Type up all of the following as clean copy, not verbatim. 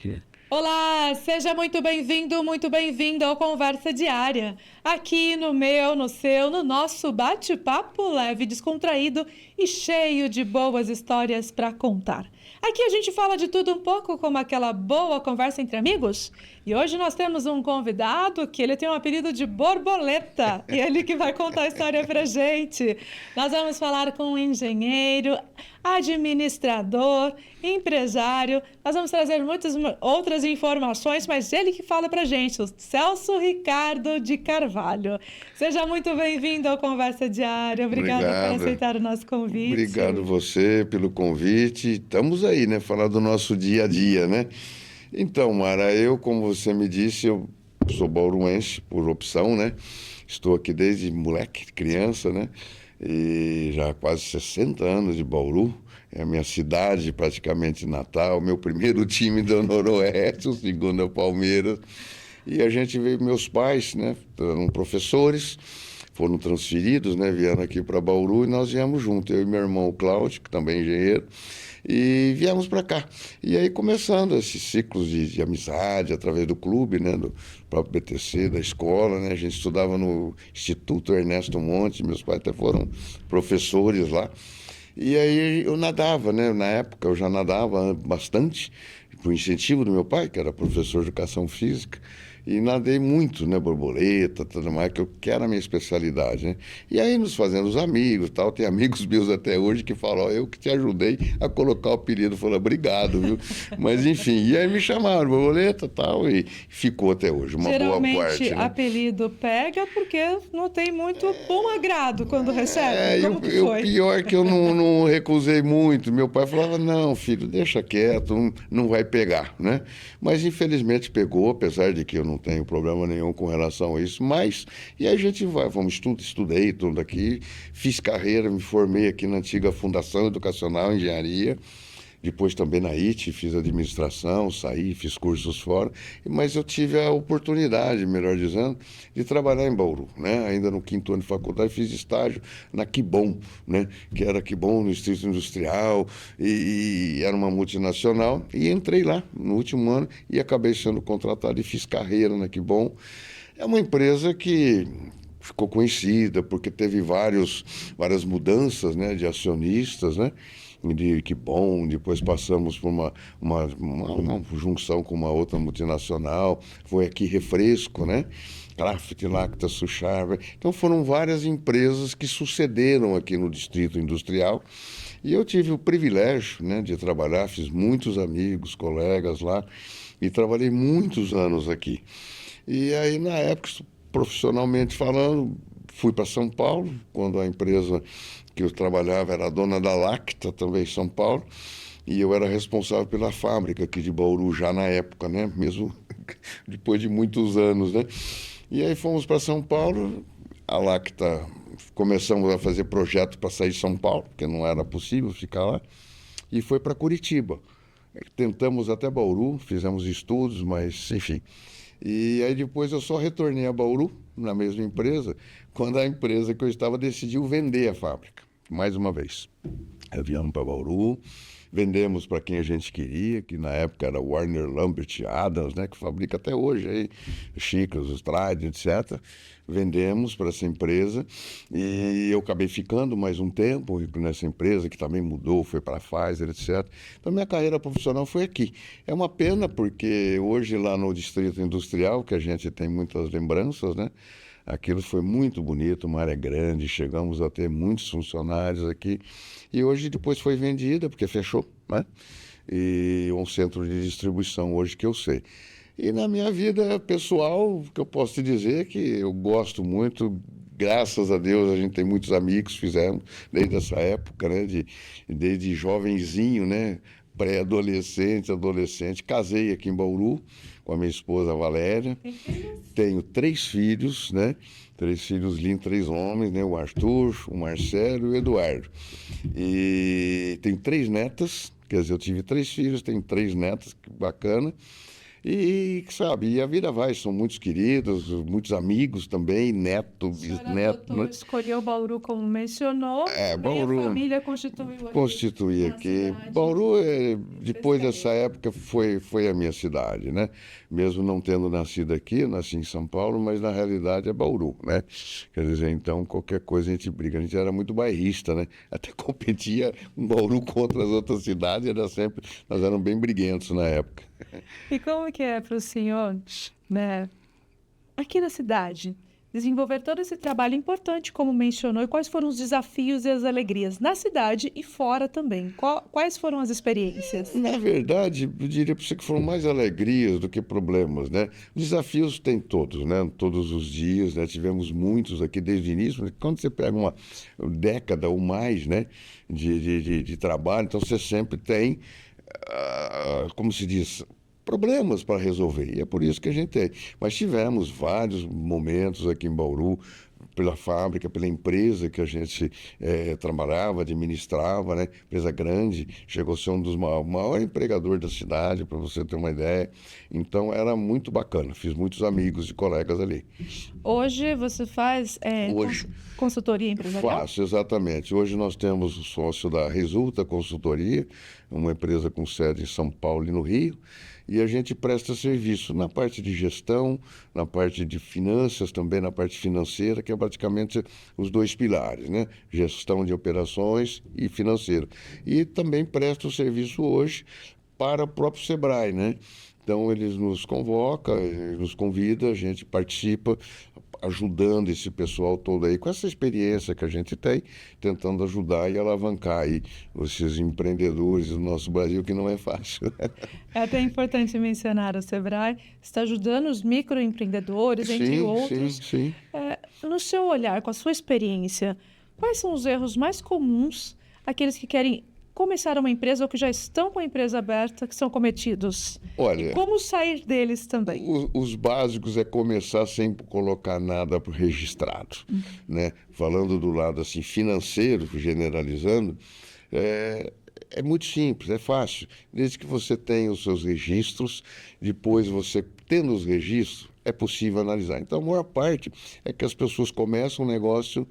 querida. Olá, seja muito bem-vindo ao Conversa Diária. Aqui no meu, no seu, no nosso bate-papo leve, descontraído e cheio de boas histórias para contar. Aqui a gente fala de tudo um pouco, como aquela boa conversa entre amigos. E hoje nós temos um convidado que ele tem um apelido de Borboleta. E ele que vai contar a história pra gente. Nós vamos falar com um engenheiro, administrador, empresário. Nós vamos trazer muitas outras informações, mas ele que fala pra gente, o Celso Ricardo de Carvalho. Seja muito bem-vindo ao Conversa Diária. Obrigada por aceitar o nosso convite. Obrigado você pelo convite. Estamos aí, né? Falar do nosso dia a dia, né? Então, Mara, como você me disse, eu sou bauruense por opção, né? Estou aqui desde moleque, criança, né? E já há quase 60 anos de Bauru. É a minha cidade praticamente natal, meu primeiro time do Noroeste, o segundo é o Palmeiras. E a gente veio, meus pais, né? Eram professores, foram transferidos, né? Vieram aqui para Bauru e nós viemos juntos, eu e meu irmão Cláudio, que também é engenheiro, e viemos para cá. E aí começando esses ciclos de amizade através do clube, né? Do próprio BTC, da escola, né? A gente estudava no Instituto Ernesto Monte, meus pais até foram professores lá. E aí eu nadava, né? Na época eu já nadava bastante, por incentivo do meu pai, que era professor de educação física. E nadei muito, né, borboleta, tudo mais, que era a minha especialidade, né? E aí nos fazendo os amigos, tal, tem amigos meus até hoje que falam, eu que te ajudei a colocar o apelido, falaram, obrigado, viu? Mas enfim, e aí me chamaram, borboleta, tal, e ficou até hoje, uma boa parte. Geralmente, né? Apelido pega porque não tem muito bom agrado quando recebe. Como que foi? O pior é que eu não recusei muito, meu pai falava, não, filho, deixa quieto, não vai pegar, né? Mas infelizmente pegou, apesar de que eu não tenho problema nenhum com relação a isso, mas, e aí a gente vai, estudei tudo aqui, fiz carreira, me formei aqui na antiga Fundação Educacional Engenharia, depois também na IT, fiz administração, saí, fiz cursos fora, mas eu tive a oportunidade, melhor dizendo, de trabalhar em Bauru, né? Ainda no 5º ano de faculdade, fiz estágio na Quibon, né? Que era Quibon no Distrito Industrial, e era uma multinacional, e entrei lá no último ano e acabei sendo contratado e fiz carreira na Quibon. É uma empresa que ficou conhecida porque teve várias mudanças, né, de acionistas, né? Que bom, depois passamos por uma junção com uma outra multinacional, foi aqui Refresco, né? Kraft, Lacta, Suchar. Então foram várias empresas que sucederam aqui no Distrito Industrial e eu tive o privilégio, né, de trabalhar, fiz muitos amigos, colegas lá e trabalhei muitos anos aqui. E aí na época, profissionalmente falando, fui para São Paulo, quando a empresa que eu trabalhava era a dona da Lacta, também em São Paulo, e eu era responsável pela fábrica aqui de Bauru já na época, né? Mesmo depois de muitos anos, né? E aí fomos para São Paulo, a Lacta, começamos a fazer projeto para sair de São Paulo, porque não era possível ficar lá, e foi para Curitiba. Tentamos até Bauru, fizemos estudos, mas enfim. E aí depois eu só retornei a Bauru, na mesma empresa, quando a empresa que eu estava decidiu vender a fábrica, mais uma vez. Viemos para Bauru, vendemos para quem a gente queria, que na época era Warner Lambert Adams, né, que fabrica até hoje aí, xícaras, os Trident, etc. Vendemos para essa empresa e eu acabei ficando mais um tempo nessa empresa, que também mudou, foi para a Pfizer, etc. Então, minha carreira profissional foi aqui. É uma pena porque hoje lá no Distrito Industrial, que a gente tem muitas lembranças, né? Aquilo foi muito bonito, uma área grande, chegamos a ter muitos funcionários aqui. E hoje depois foi vendida, porque fechou, né? E um centro de distribuição hoje que eu sei. E na minha vida pessoal, o que eu posso te dizer é que eu gosto muito, graças a Deus a gente tem muitos amigos, fizemos desde essa época, né? Desde jovenzinho, né? Pré-adolescente, adolescente. Casei aqui em Bauru com a minha esposa Valéria. Tenho 3 filhos, né? 3 filhos lindos, 3 homens, né? O Arthur, o Marcelo e o Eduardo. E tenho 3 netas, quer dizer, eu tive 3 filhos, tenho 3 netas, que bacana. Sabe, e a vida vai, são muitos queridos, muitos amigos também, neto, A senhora bisneto, né? escolheu Bauru como mencionou, também a Bauru família constituiu aqui constituir uma aqui. cidade Bauru, depois dessa pescaria. época, foi a minha cidade, né? Mesmo não tendo nascido aqui, nasci em São Paulo, mas na realidade é Bauru, né? Quer dizer, então qualquer coisa a gente briga. A gente era muito bairrista, né? Até competia um Bauru contra as outras cidades, nós éramos bem briguentos na época. E como que é para o senhor, né, aqui na cidade, desenvolver todo esse trabalho importante, como mencionou, e quais foram os desafios e as alegrias na cidade e fora também? Quais foram as experiências? Na verdade, eu diria para você que foram mais alegrias do que problemas, né? Desafios tem todos, né? Todos os dias, né? Tivemos muitos aqui desde o início. Mas quando você pega uma década ou mais, né? De trabalho, então você sempre tem, como se diz, problemas para resolver. E é por isso que a gente tem. Mas tivemos vários momentos aqui em Bauru, pela fábrica, pela empresa que a gente trabalhava, administrava, né? Empresa grande, chegou a ser um dos maiores empregadores da cidade, para você ter uma ideia. Então era muito bacana, fiz muitos amigos e colegas ali. Hoje você faz Hoje consultoria empresarial? faço, exatamente. Hoje nós temos o sócio da Resulta Consultoria, uma empresa com sede em São Paulo e no Rio, e a gente presta serviço na parte de gestão, na parte de finanças, também na parte financeira, que é praticamente os dois pilares, né? Gestão de operações e financeira. E também presta o serviço hoje para o próprio Sebrae, né? Então, eles nos convocam, nos convidam, a gente participa, ajudando esse pessoal todo aí, com essa experiência que a gente tem, tentando ajudar e alavancar aí esses empreendedores do nosso Brasil, que não é fácil. É até importante mencionar o Sebrae, está ajudando os microempreendedores, entre Sim, sim, outros. sim. No seu olhar, com a sua experiência, quais são os erros mais comuns, aqueles que querem começar uma empresa ou que já estão com a empresa aberta, que são cometidos? E Olha, como sair deles também? os básicos é começar sem colocar nada registrado, né? Falando do lado assim financeiro, generalizando, é muito simples, é fácil. Desde que você tenha os seus registros, depois você tendo os registros, é possível analisar. Então, a maior parte é que as pessoas começam um negócio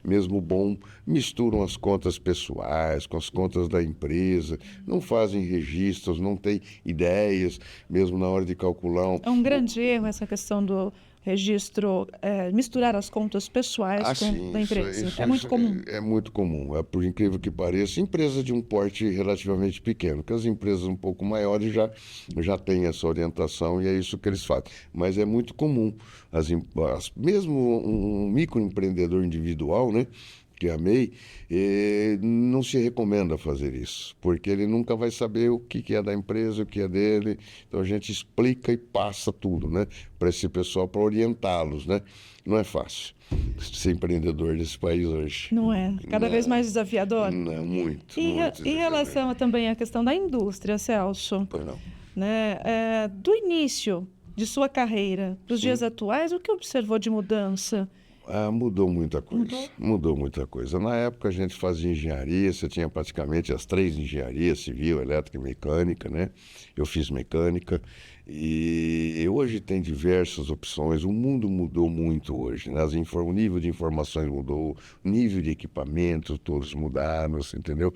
mesmo bom, misturam as contas pessoais com as contas da empresa, não fazem registros, não têm ideias, mesmo na hora de calcular É um grande erro essa questão do registro, misturar as contas pessoais com da empresa. É muito comum. É muito comum, por incrível que pareça, empresa de um porte relativamente pequeno, porque as empresas um pouco maiores já têm essa orientação e é isso que eles fazem. Mas é muito comum, mesmo um microempreendedor individual, né? Que amei, não se recomenda fazer isso, porque ele nunca vai saber o que é da empresa, o que é dele. Então a gente explica e passa tudo, né, para esse pessoal, para orientá-los, né? Não é fácil ser empreendedor desse país hoje. Não é? Cada vez mais desafiador? Não, muito, Em, muito em relação também à questão da indústria, Celso, Pois não. né? Do início de sua carreira para os dias atuais, o que observou de mudança? Mudou muita coisa. Mudou? Mudou muita coisa. Na época a gente fazia engenharia, você tinha praticamente as três engenharias, civil, elétrica e mecânica, né? Eu fiz mecânica e hoje tem diversas opções. O mundo mudou muito hoje, né? O nível de informações mudou, o nível de equipamento, todos mudaram, você entendeu?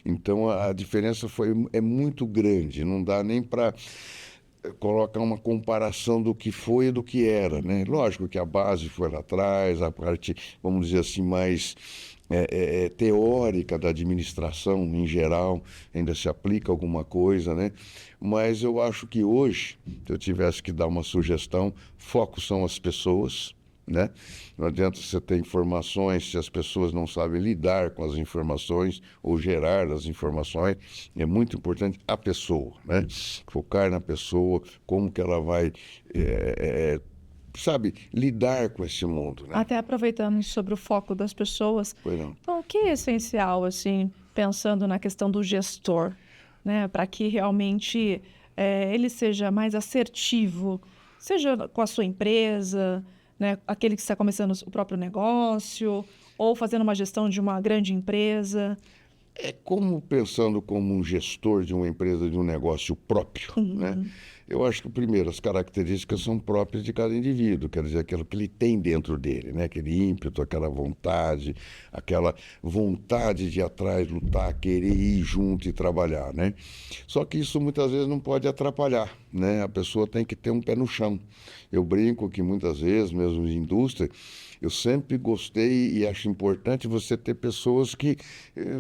Então a diferença é muito grande, não dá nem para colocar uma comparação do que foi e do que era, né? Lógico que a base foi lá atrás, a parte, vamos dizer assim, mais teórica da administração em geral, ainda se aplica alguma coisa, né? Mas eu acho que hoje, se eu tivesse que dar uma sugestão, foco são as pessoas, né? Não adianta você ter informações se as pessoas não sabem lidar com as informações ou gerar as informações. É muito importante a pessoa, né? Focar na pessoa, como que ela vai, sabe, lidar com esse mundo, né? Até aproveitando sobre o foco das pessoas. Pois não. Então, o que é essencial, assim, pensando na questão do gestor, né? Para que realmente ele seja mais assertivo, seja com a sua empresa, né? Aquele que está começando o próprio negócio, ou fazendo uma gestão de uma grande empresa. É como pensando como um gestor de uma empresa, de um negócio próprio, né? Eu acho que, primeiro, as características são próprias de cada indivíduo, quer dizer, aquilo que ele tem dentro dele, né? Aquele ímpeto, aquela vontade de ir atrás, lutar, querer ir junto e trabalhar, né? Só que isso muitas vezes não pode atrapalhar, né? A pessoa tem que ter um pé no chão. Eu brinco que muitas vezes, mesmo em indústria, eu sempre gostei e acho importante você ter pessoas que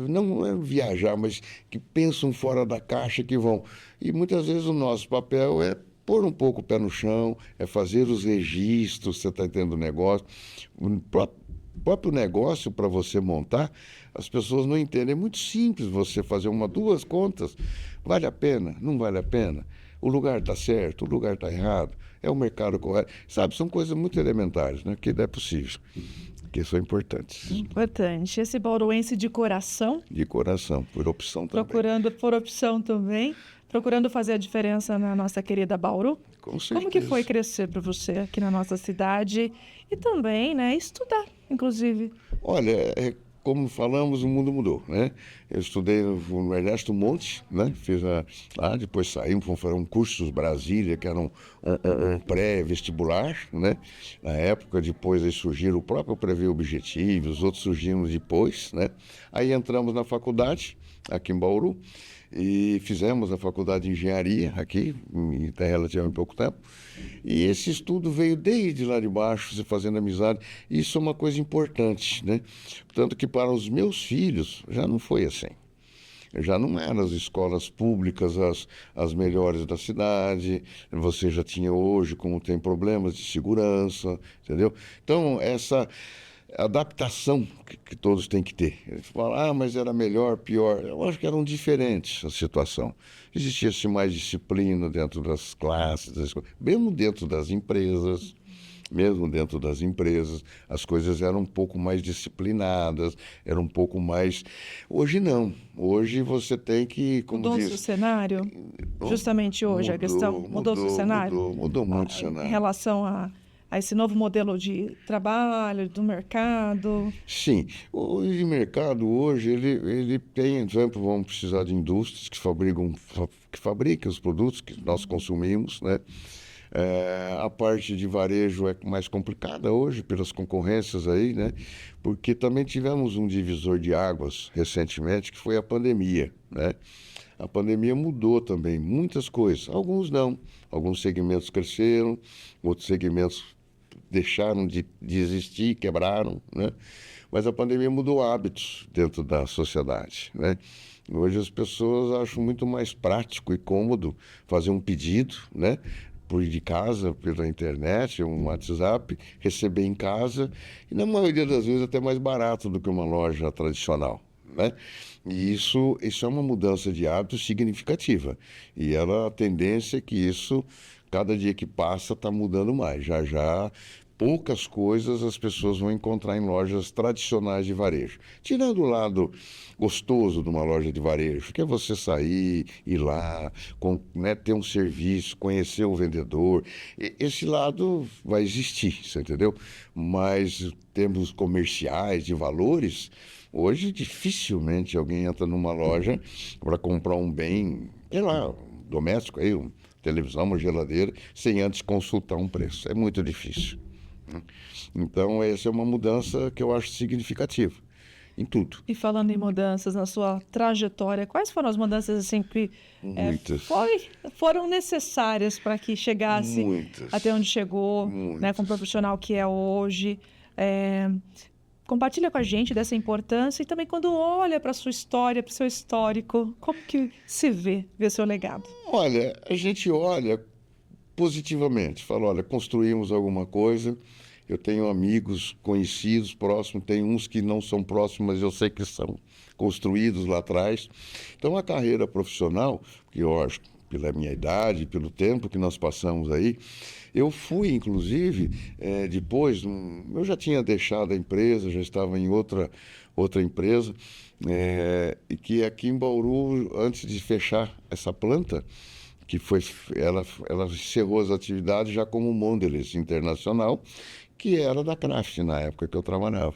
não é viajar, mas que pensam fora da caixa, que vão. E muitas vezes o nosso papel é pôr um pouco o pé no chão, é fazer os registros, você está entendendo o negócio. O próprio negócio para você montar, as pessoas não entendem. É muito simples você fazer uma, duas contas. Vale a pena? Não vale a pena? O lugar está certo? O lugar está errado? É o mercado correto? Sabe, são coisas muito elementares, né? Que é possível, que são importantes. Importante. Esse bauruense de coração. De coração, por opção também. Procurando por opção também. Procurando fazer a diferença na nossa querida Bauru. Com certeza. Como que foi crescer para você aqui na nossa cidade e também, né, estudar, inclusive? Olha, como falamos, o mundo mudou, né? Eu estudei no Ernesto Monte, né? Fiz lá, depois saímos, fomos fazer um cursos Brasília, que era um pré-vestibular, né? Na época, depois aí surgiram o próprio Prevê Objetivo, os outros surgiram depois, né? Aí entramos na faculdade, aqui em Bauru, e fizemos a faculdade de engenharia aqui, em relativamente pouco tempo. E esse estudo veio desde lá de baixo, você fazendo amizade. Isso é uma coisa importante, né? Tanto que para os meus filhos já não foi assim. Já não eram as escolas públicas as melhores da cidade, você já tinha hoje, como tem problemas de segurança, entendeu? Então, essa adaptação que todos têm que ter. Eles falam, mas era melhor, pior. Eu acho que eram diferentes a situação. Existia-se mais disciplina dentro das classes, das escolas, mesmo dentro das empresas. Mesmo dentro das empresas, as coisas eram um pouco mais disciplinadas, eram um pouco mais... Hoje não. Hoje você tem que... Mudou-se o cenário? Justamente hoje, a questão... Mudou-se o cenário? Mudou muito o cenário. Em relação a esse novo modelo de trabalho, do mercado? Sim. O mercado hoje, ele tem, por exemplo, vamos precisar de indústrias que fabricam os produtos que nós consumimos, né? A parte de varejo é mais complicada hoje pelas concorrências aí, né? Porque também tivemos um divisor de águas recentemente, que foi a pandemia, né? A pandemia mudou também muitas coisas. Alguns não. Alguns segmentos cresceram, outros segmentos deixaram de existir, quebraram, né? Mas a pandemia mudou hábitos dentro da sociedade, né? Hoje as pessoas acham muito mais prático e cômodo fazer um pedido, né? Por de casa, pela internet, um WhatsApp, receber em casa, e na maioria das vezes até mais barato do que uma loja tradicional, né? E isso é uma mudança de hábito significativa. E a tendência é que isso, cada dia que passa, está mudando mais. Já poucas coisas as pessoas vão encontrar em lojas tradicionais de varejo. Tirando o lado gostoso de uma loja de varejo, que é você sair, ir lá, né, ter um serviço, conhecer o vendedor. Esse lado vai existir, você entendeu? Mas termos comerciais, de valores, hoje dificilmente alguém entra numa loja para comprar um bem, sei lá, doméstico, aí, uma televisão, uma geladeira, sem antes consultar um preço. É muito difícil. Então, essa é uma mudança que eu acho significativa em tudo. E falando em mudanças na sua trajetória, quais foram as mudanças assim que foram necessárias para que chegasse até onde chegou, né, como profissional que é hoje? Compartilha com a gente dessa importância e também quando olha para a sua história, para o seu histórico, como que se vê seu legado? Olha, a gente olha positivamente, fala, olha, construímos alguma coisa. Eu tenho amigos conhecidos, próximos, tem uns que não são próximos, mas eu sei que são construídos lá atrás. Então, a carreira profissional, que eu acho, pela minha idade, pelo tempo que nós passamos aí, eu fui, inclusive, depois, eu já tinha deixado a empresa, já estava em outra empresa, e que aqui em Bauru, antes de fechar essa planta, que ela encerrou as atividades já como Mondelez Internacional, que era da Kraft na época que eu trabalhava.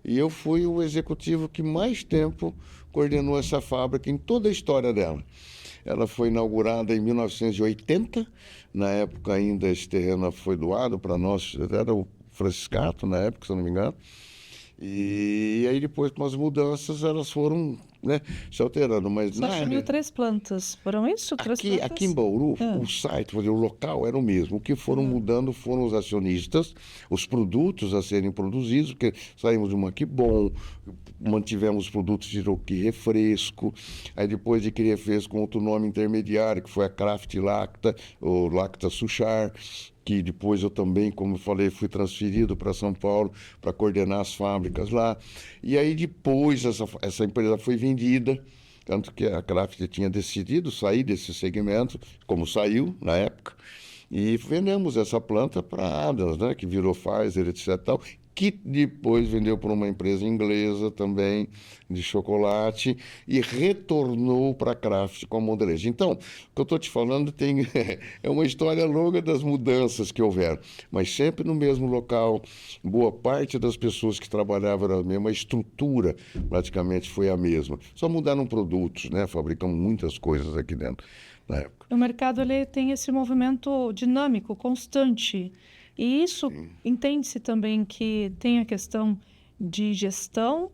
E eu fui o executivo que mais tempo coordenou essa fábrica em toda a história dela. Ela foi inaugurada em 1980. Na época ainda esse terreno foi doado para nós, era o Franciscato na época, se eu não me engano. E aí depois com as mudanças elas foram, né, se alterando. Mas Só assumiu 3 plantas, foram isso? aqui em Bauru, o site, o local era o mesmo. O que foram mudando foram os acionistas, os produtos a serem produzidos, porque saímos de uma Que Bom, mantivemos produtos de Iroqui Refresco, aí depois de Que Refresco com outro nome intermediário, que foi a Kraft Lacta, ou Lacta Suchar, que depois eu também, como eu falei, fui transferido para São Paulo para coordenar as fábricas lá. E aí depois essa empresa foi vendida, tanto que a Kraft tinha decidido sair desse segmento, como saiu na época, e vendemos essa planta para a Adams, né, que virou Pfizer, etc. Tal, que depois vendeu para uma empresa inglesa também de chocolate e retornou para a Kraft com a Mondelez. Então, o que eu estou te falando é uma história longa das mudanças que houveram, mas sempre no mesmo local. Boa parte das pessoas que trabalhavam era a mesma, a estrutura praticamente foi a mesma. Só mudaram produtos, né? Fabricamos muitas coisas aqui dentro na época. O mercado ele tem esse movimento dinâmico, constante. E isso entende-se também que tem a questão de gestão.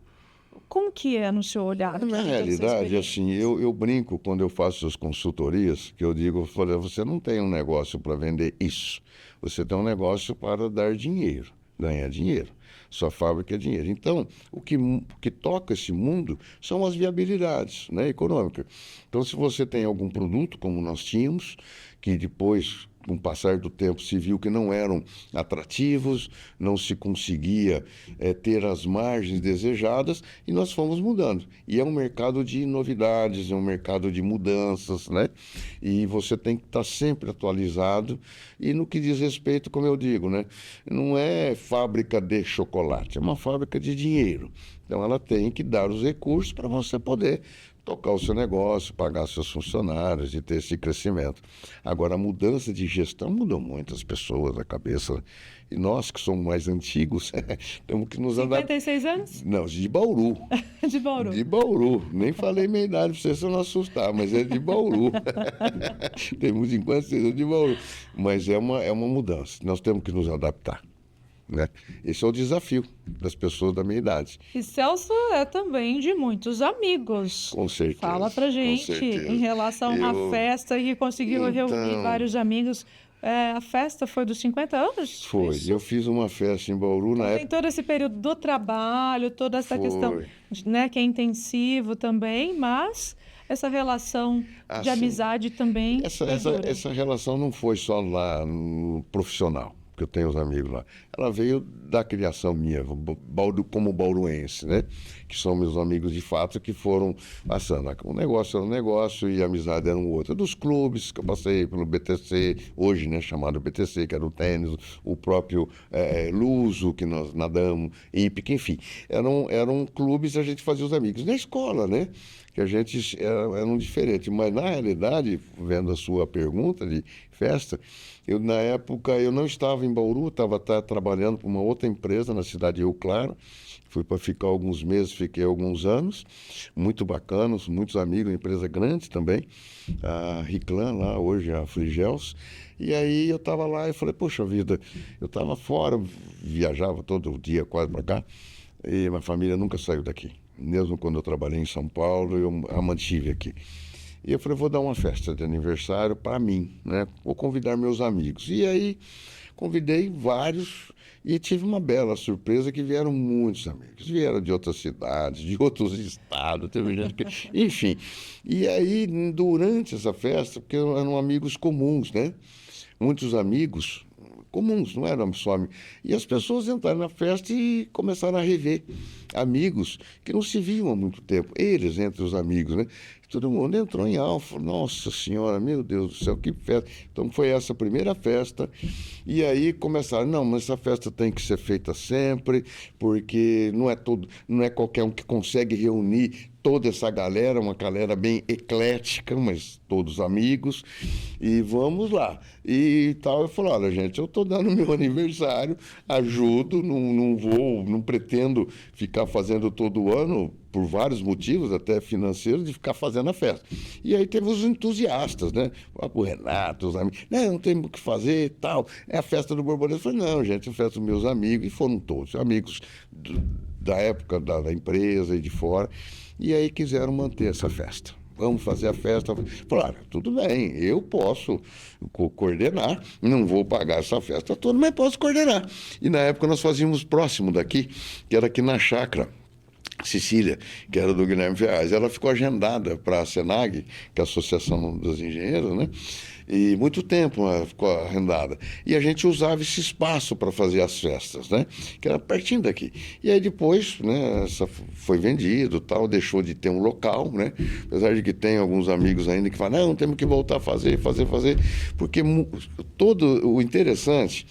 Como que é no seu olhar? Na realidade, assim, eu brinco quando eu faço as consultorias, que eu digo, você não tem um negócio para vender isso. Você tem um negócio para dar dinheiro, ganhar dinheiro. Sua fábrica é dinheiro. Então, o que toca esse mundo são as viabilidades, né, econômicas. Então, se você tem algum produto, como nós tínhamos, que depois, com o passar do tempo, se viu que não eram atrativos, não se conseguia ter as margens desejadas, e nós fomos mudando. E é um mercado de novidades, é um mercado de mudanças, né? E você tem que estar sempre atualizado. E no que diz respeito, como eu digo, né, não é fábrica de chocolate, é uma fábrica de dinheiro. Então ela tem que dar os recursos para você poder tocar o seu negócio, pagar seus funcionários e ter esse crescimento. Agora, a mudança de gestão mudou muitas pessoas a cabeça. E nós, que somos mais antigos, temos que nos adaptar. 56 anos? Não, de Bauru. De Bauru. De Bauru. Nem falei minha idade para você não assustar, mas é de Bauru. Temos 56 anos de Bauru. Mas é uma mudança. Nós temos que nos adaptar. Né? Esse é o desafio das pessoas da minha idade. E Celso é também de muitos amigos. Com certeza. Fala pra gente em relação à festa que conseguiu reunir vários amigos. A festa foi dos 50 anos? Foi. Isso? Eu fiz uma festa em Bauru na época. Tem todo esse período do trabalho, toda essa questão, né, que é intensivo também, mas essa relação de amizade também. Essa relação não foi só lá no profissional, que eu tenho os amigos lá. Ela veio da criação minha, como bauruense, né? Que são meus amigos de fato que foram passando. O negócio era um negócio e a amizade era um outro. Dos clubes que eu passei pelo BTC, hoje, né, chamado BTC, que era o tênis, o próprio Luso, que nós nadamos, Hípica, enfim. Eram clubes e a gente fazia os amigos. Na escola, né? Que a gente eram diferentes. Mas, na realidade, vendo a sua pergunta de festa, na época, eu não estava em Bauru, estava trabalhando para uma outra empresa na cidade de Rio Claro. Fui para ficar alguns meses, fiquei alguns anos, muito bacanos, muitos amigos, empresa grande também, a Riclan lá, hoje a Frigels. E aí eu estava lá e falei, poxa vida, eu estava fora, viajava todo dia quase para cá, e minha família nunca saiu daqui. Mesmo quando eu trabalhei em São Paulo, eu a mantive aqui. E eu falei, vou dar uma festa de aniversário para mim, né? Vou convidar meus amigos. E aí convidei vários e tive uma bela surpresa que vieram muitos amigos. Vieram de outras cidades, de outros estados, teve gente que... Enfim. E aí, durante essa festa, porque eram amigos comuns, né? Muitos amigos comuns, não eram só amigos. E as pessoas entraram na festa e começaram a rever amigos que não se viam há muito tempo. Eles, entre os amigos, né? Todo mundo entrou em alfa. Nossa Senhora, meu Deus do céu, que festa. Então foi essa primeira festa. E aí começaram, não, mas essa festa tem que ser feita sempre, porque não é qualquer um que consegue reunir toda essa galera, uma galera bem eclética, mas todos amigos, e vamos lá. E tal, eu falei, olha, gente, eu estou dando meu aniversário, ajudo, não pretendo ficar fazendo todo ano, por vários motivos, até financeiros, de ficar fazendo a festa. E aí teve os entusiastas, né? O Renato, os amigos, não tem o que fazer, tal, é a festa do Borboleta. Eu falei, não, gente, é a festa dos meus amigos, e foram todos, amigos da época da empresa e de fora, e aí quiseram manter essa festa. Vamos fazer a festa. Falaram, tudo bem, eu posso coordenar, não vou pagar essa festa toda, mas posso coordenar. E na época nós fazíamos próximo daqui, que era aqui na Chácara Sicília, que era do Guilherme Ferraz. Ela ficou agendada para a SENAG, que é a Associação dos Engenheiros, né? E muito tempo ela ficou arrendada. E a gente usava esse espaço para fazer as festas, né? Que era pertinho daqui. E aí depois, né, foi vendido, tal, deixou de ter um local, né? Apesar de que tem alguns amigos ainda que falam, não, temos que voltar a fazer, porque todo o interessante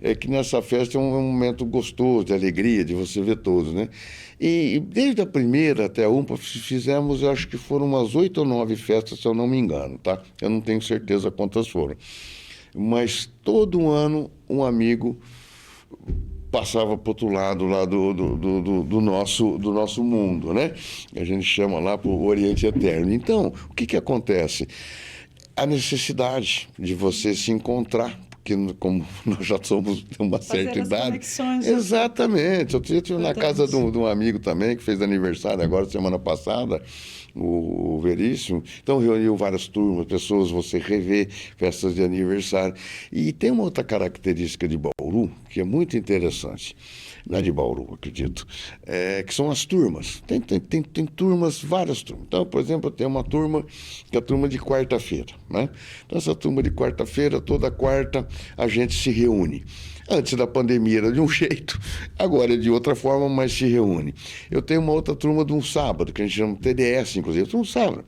é que nessa festa é um momento gostoso, de alegria, de você ver todos, né? E desde a primeira até a UMPA fizemos, eu acho que foram umas 8 ou 9 festas, se eu não me engano, tá? Eu não tenho certeza quantas foram. Mas todo ano um amigo passava para o outro lado lá do nosso mundo, né? A gente chama lá para o Oriente Eterno. Então, o que acontece? A necessidade de você se encontrar, porque como nós já somos de uma certa idade. Conexões, exatamente. Eu estive na casa de um amigo também, que fez aniversário agora, semana passada, o Veríssimo. Então reuniu várias turmas, pessoas, você rever festas de aniversário. E tem uma outra característica de Bauru, que é muito interessante. Não é de Bauru, acredito, que são as turmas. Tem turmas, várias turmas. Então, por exemplo, eu tenho uma turma, que é a turma de quarta-feira, né? Então, essa turma de quarta-feira, toda quarta, a gente se reúne. Antes da pandemia era de um jeito, agora é de outra forma, mas se reúne. Eu tenho uma outra turma de um sábado, que a gente chama TDS, inclusive, de um sábado.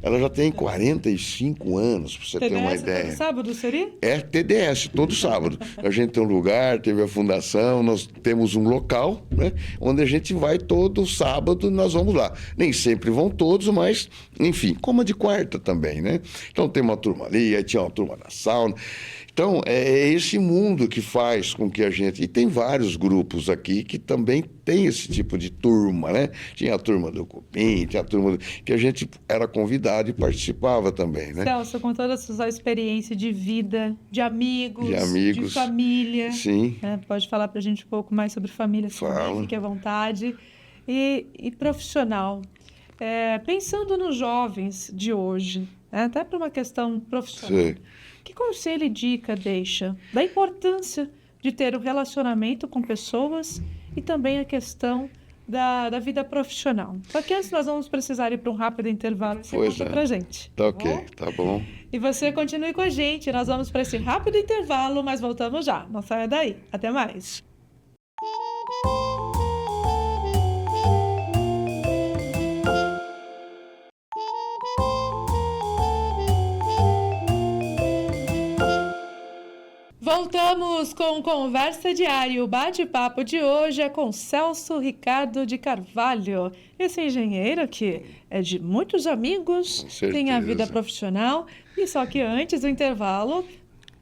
Ela já tem 45 anos, para você ter uma ideia. Todo sábado seria? É TDS, todo sábado. A gente tem um lugar, teve a fundação, nós temos um local, né, onde a gente vai todo sábado, nós vamos lá. Nem sempre vão todos, mas, enfim, como a de quarta também, né? Então tem uma turma ali, aí tinha uma turma da sauna. Então, é esse mundo que faz com que a gente... E tem vários grupos aqui que também tem esse tipo de turma, né? Tinha a turma do Cupim, tinha a turma que a gente era convidado e participava também, né? Celso, com toda a sua experiência de vida, de amigos, de amigos, família. Sim. Né? Pode falar para a gente um pouco mais sobre família, também, fique à vontade. E profissional. Pensando nos jovens de hoje, né? Até para uma questão profissional. Sim. Que conselho e dica deixa da importância de ter um relacionamento com pessoas e também a questão da vida profissional? Só que antes nós vamos precisar ir para um rápido intervalo. Você conta pra gente. Tá ok, tá bom. E você continue com a gente. Nós vamos para esse rápido intervalo, mas voltamos já. Não saia daí. Até mais. Voltamos com Conversa Diária. O bate-papo de hoje é com Celso Ricardo de Carvalho. Esse engenheiro que é de muitos amigos, tem a vida profissional. E só que antes do intervalo,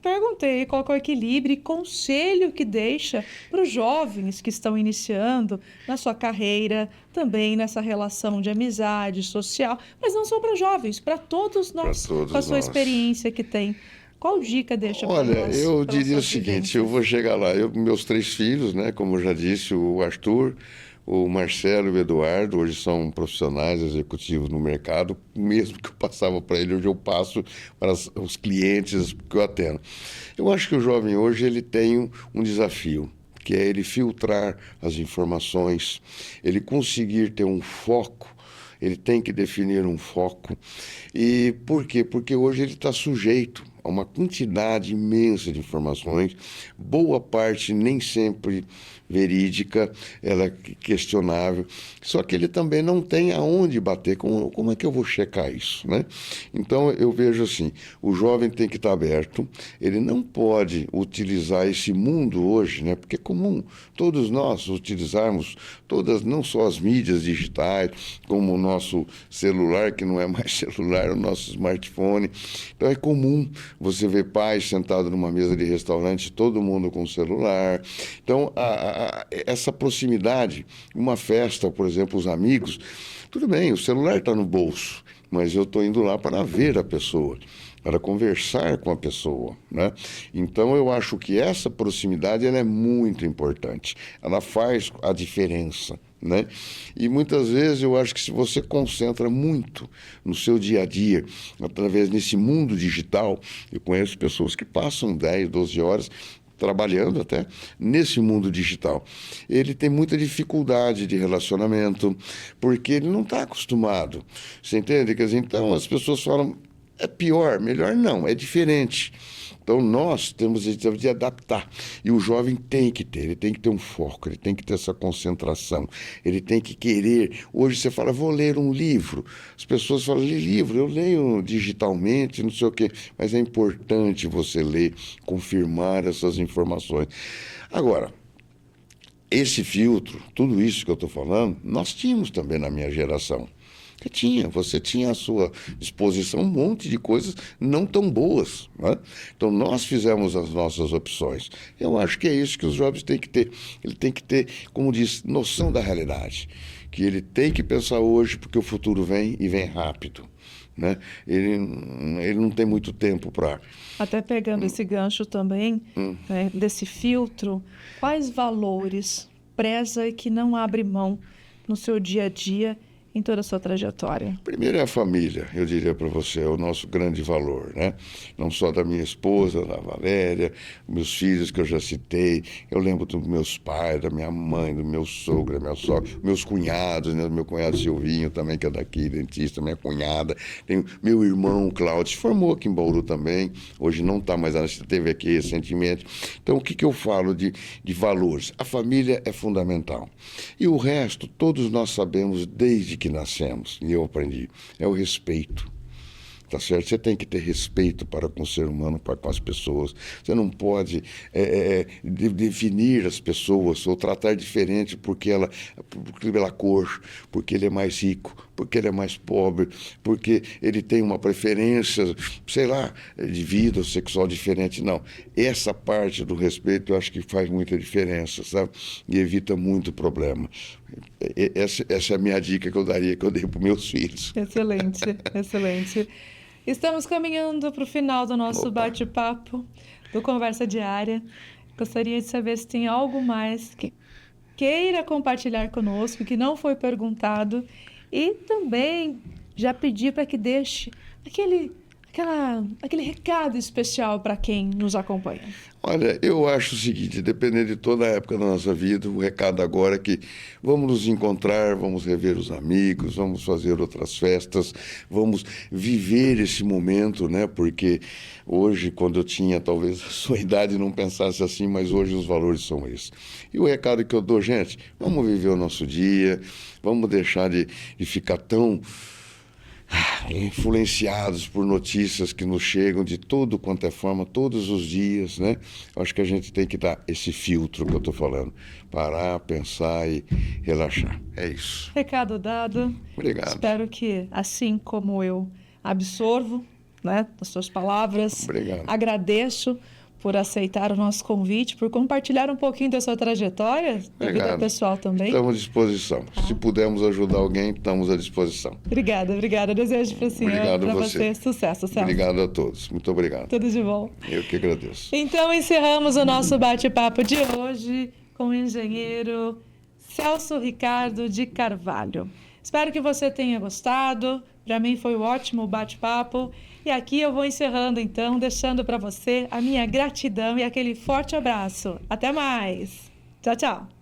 perguntei qual é o equilíbrio e conselho que deixa para os jovens que estão iniciando na sua carreira, também nessa relação de amizade social, mas não só para jovens, para todos nós, com a sua experiência que tem. Qual dica deixa para nós? Olha, eu diria o seguinte, eu vou chegar lá, meus 3 filhos, né, como eu já disse, o Arthur, o Marcelo e o Eduardo, hoje são profissionais executivos no mercado, mesmo que eu passava para ele, hoje eu passo para os clientes que eu atendo. Eu acho que o jovem hoje ele tem um desafio, que é ele filtrar as informações, ele conseguir ter um foco. Ele tem que definir um foco. E por quê? Porque hoje ele está sujeito a uma quantidade imensa de informações, boa parte nem sempre verídica, ela é questionável. Só que ele também não tem aonde bater. Como é que eu vou checar isso, né? Então, eu vejo assim, o jovem tem que estar aberto, ele não pode utilizar esse mundo hoje, né? Porque é comum todos nós utilizarmos todas, não só as mídias digitais, como o nosso celular, que não é mais celular, o nosso smartphone. Então, é comum você ver pais sentados numa mesa de restaurante, todo mundo com celular. Então, essa proximidade, uma festa, por exemplo, os amigos, tudo bem, o celular está no bolso, mas eu estou indo lá para ver a pessoa, para conversar com a pessoa, né? Então, eu acho que essa proximidade ela é muito importante, ela faz a diferença, né? E muitas vezes eu acho que se você concentra muito no seu dia a dia, através desse mundo digital, eu conheço pessoas que passam 10, 12 horas trabalhando até nesse mundo digital. Ele tem muita dificuldade de relacionamento, porque ele não está acostumado. Você entende? Quer dizer, então as pessoas falam, é pior, melhor não, é diferente. Então, nós temos de adaptar. E o jovem tem que ter, ele tem que ter um foco, ele tem que ter essa concentração, ele tem que querer. Hoje você fala, vou ler um livro. As pessoas falam, lê livro, eu leio digitalmente, não sei o quê. Mas é importante você ler, confirmar essas informações. Agora, esse filtro, tudo isso que eu estou falando, nós tínhamos também na minha geração. Você tinha à sua disposição um monte de coisas não tão boas, né? Então, nós fizemos as nossas opções. Eu acho que é isso que os jovens têm que ter. Ele tem que ter, como diz, noção da realidade. Que ele tem que pensar hoje, porque o futuro vem e vem rápido, né? Ele não tem muito tempo para... Até pegando esse gancho também, né, desse filtro, quais valores preza e que não abre mão no seu dia a dia, em toda a sua trajetória? Primeiro é a família, eu diria para você, é o nosso grande valor, né? Não só da minha esposa, da Valéria, meus filhos que eu já citei, eu lembro dos meus pais, da minha mãe, do meu sogro, da minha sogra, meus cunhados, né? Meu cunhado Silvinho também, que é daqui, dentista, minha cunhada, tem meu irmão Cláudio, se formou aqui em Bauru também, hoje não está mais, esteve aqui recentemente. Então, o que eu falo de valores? A família é fundamental. E o resto, todos nós sabemos desde que nascemos, e eu aprendi, é o respeito, tá certo? Você tem que ter respeito para com o ser humano, para com as pessoas. Você não pode definir as pessoas ou tratar diferente porque pela cor, porque ele é mais rico, porque ele é mais pobre, porque ele tem uma preferência, sei lá, de vida ou sexual diferente. Não. Essa parte do respeito eu acho que faz muita diferença, sabe? E evita muito problema. Essa é a minha dica que eu dei para os meus filhos. Excelente, excelente. Estamos caminhando para o final do nosso bate-papo, do Conversa Diária. Gostaria de saber se tem algo mais que queira compartilhar conosco, que não foi perguntado. E também já pedi para que deixe aquele recado especial para quem nos acompanha. Olha, eu acho o seguinte, dependendo de toda a época da nossa vida, o recado agora é que vamos nos encontrar, vamos rever os amigos, vamos fazer outras festas, vamos viver esse momento, né? Porque hoje, quando eu tinha talvez a sua idade, não pensasse assim, mas hoje os valores são esses. E o recado que eu dou, gente, vamos viver o nosso dia, vamos deixar de ficar tão influenciados por notícias que nos chegam de tudo quanto é forma, todos os dias, né? Acho que a gente tem que dar esse filtro que eu estou falando, parar, pensar e relaxar. É isso. Recado dado. Obrigado. Espero que, assim como eu absorvo, né, as suas palavras, obrigado. Agradeço por aceitar o nosso convite, por compartilhar um pouquinho da sua trajetória, da vida pessoal também. Estamos à disposição. Se pudermos ajudar alguém, estamos à disposição. Obrigada. Desejo para o senhor, para você, sucesso. Obrigado a todos. Muito obrigado. Tudo de bom. Eu que agradeço. Então, encerramos o nosso bate-papo de hoje com o engenheiro Celso Ricardo de Carvalho. Espero que você tenha gostado. Para mim foi um ótimo bate-papo. E aqui eu vou encerrando, então, deixando para você a minha gratidão e aquele forte abraço. Até mais. Tchau, tchau.